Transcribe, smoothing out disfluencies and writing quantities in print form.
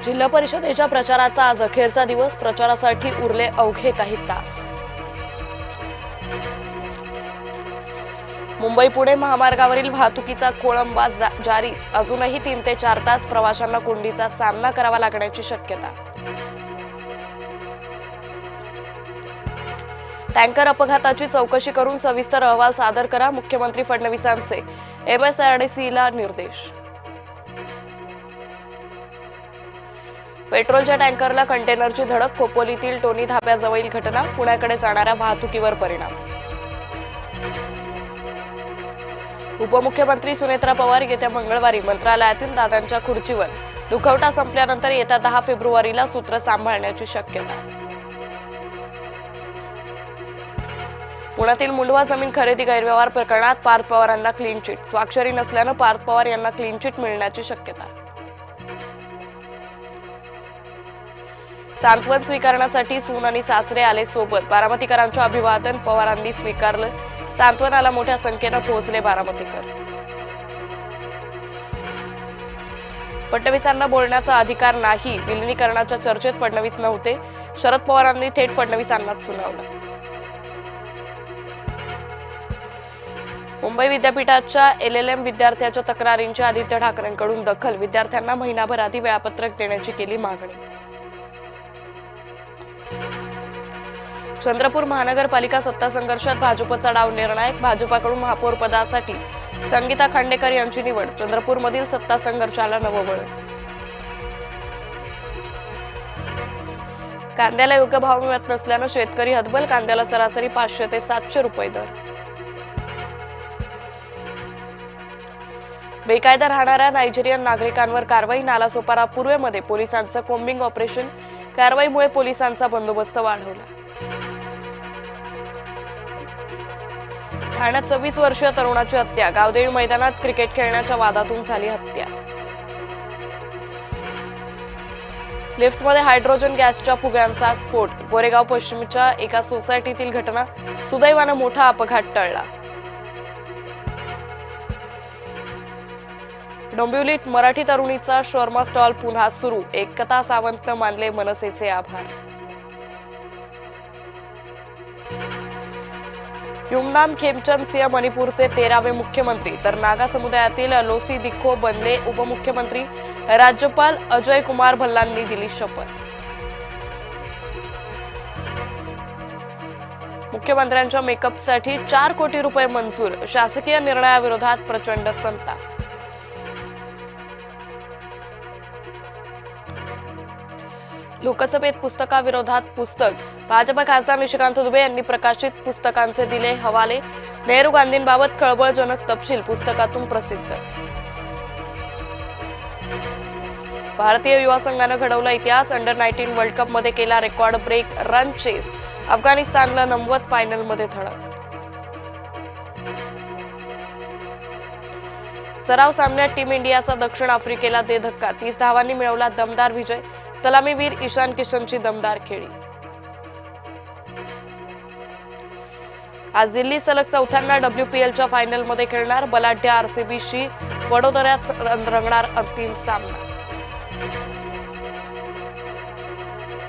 जिल्हा परिषदेच्या प्रचाराचा आज अखेरचा दिवस. प्रचारासाठी उरले अवघे काही तास. मुंबई पुणे महामार्गावरील वाहतुकीचा खोळंबा जारीच. अजूनही 3 ते 4 तास प्रवाशांना कोंडीचा सामना करावा लागण्याची शक्यता. टँकर अपघाताची चौकशी करून सविस्तर अहवाल सादर करा. मुख्यमंत्री फडणवीसांचे MSRDCला निर्देश. पेट्रोलच्या टँकरला कंटेनरची धडक. खोपोलीतील टोनी धाब्याजवळील घटना. पुण्याकडे जाणाऱ्या वाहतुकीवर परिणाम. उपमुख्यमंत्री सुनेत्रा पवार येत्या मंगळवारी मंत्रालयातील दादांच्या खुर्चीवर. दुखवटा संपल्यानंतर येत्या 10 फेब्रुवारीला सूत्र सांभाळण्याची शक्यता. पुण्यातील मुंडवा जमीन खरेदी गैरव्यवहार प्रकरणात पार्थ पवारांना क्लीन चिट. स्वाक्षरी नसल्यानं पार्थ पवार यांना क्लीन चिट मिळण्याची शक्यता. सांत्वन स्वीकारण्यासाठी सून आणि सासरे आले सोबत. बारामतीकरांचं अभिवादन पवारांनी स्वीकारलं. सांत्वनाला मोठ्या संख्येनं पोहोचले बारामतीकर. फडणवीसांना बोलण्याचा अधिकार नाही. विलिनीकरणाच्या चर्चेत फडणवीस नव्हते. शरद पवारांनी थेट फडणवीसांनाच सुनावलं. मुंबई विद्यापीठाच्या LLM विद्यार्थ्याच्या तक्रारींची आदित्य ठाकरेंकडून दखल. विद्यार्थ्यांना महिनाभर आधी वेळापत्रक देण्याची केली मागणी. चंद्रपूर महानगरपालिका सत्ता संघर्षात भाजपचा डाव निर्णायक. भाजपाकडून महापौर पदासाठी संगीता खांडेकर यांची निवड. चंद्रपूरमधील सत्ता संघर्षाला नवं वळण. कांद्याला योग्य भाव मिळत नसल्यानं शेतकरी हतबल. कांद्याला सरासरी 500 ते 700 रुपये दर. बेकायदा राहणाऱ्या नायजेरियन नागरिकांवर कारवाई. नालासोपारा पूर्वेमध्ये पोलिसांचं कोम्बिंग ऑपरेशन. कारवाईमुळे पोलिसांचा बंदोबस्त वाढवला. ठाण्यात 26 वर्षीय तरुणाची हत्या. गावदेवी मैदानात क्रिकेट खेळण्याच्या वादातून झाली हत्या. लिफ्टमध्ये हायड्रोजन गॅसच्या फुग्यांचा स्फोट. गोरेगाव पश्चिमच्या एका सोसायटीतील घटना. सुदैवानं मोठा अपघात टळला. डोंबिवलीत मराठी तरुणीचा शॉर्मा स्टॉल पुन्हा सुरू. एकता सावंतनं मानले मनसेचे आभार. युमनाम खेमचंद सिंह मणिपूरचे 13वे मुख्यमंत्री. तर नागा समुदायातील लोसी दिखो बनले उपमुख्यमंत्री. राज्यपाल अजय कुमार भल्लांनी दिली शपथ. मुख्यमंत्र्यांच्या मेकअपसाठी 4 कोटी रुपये मंजूर. शासकीय निर्णयाविरोधात प्रचंड संताप. लोकसभेत पुस्तकाविरोधात पुस्तक. भाजप खासदार निशिकांत दुबे यांनी प्रकाशित पुस्तकांचे दिले हवाले. नेहरू गांधींबाबत खळबळजनक तपशील पुस्तकातून प्रसिद्ध. भारतीय युवा संघानं घडवला इतिहास. अंडर-19 वर्ल्ड कप मध्ये केला रेकॉर्ड ब्रेक रन चेस. अफगाणिस्तानला नमवत फायनलमध्ये धडक. सराव सामन्यात टीम इंडियाचा दक्षिण आफ्रिकेला दे धक्का. 30 धावांनी मिळवला दमदार विजय. सलामीवीर ईशान किशनची दमदार खेळी. आज दिल्ली सलग चौथ्यांदा WPLच्या फायनलमध्ये खेळणार. बलाढ्य RCBशी वडोदऱ्यात रंगणार अंतिम सामना.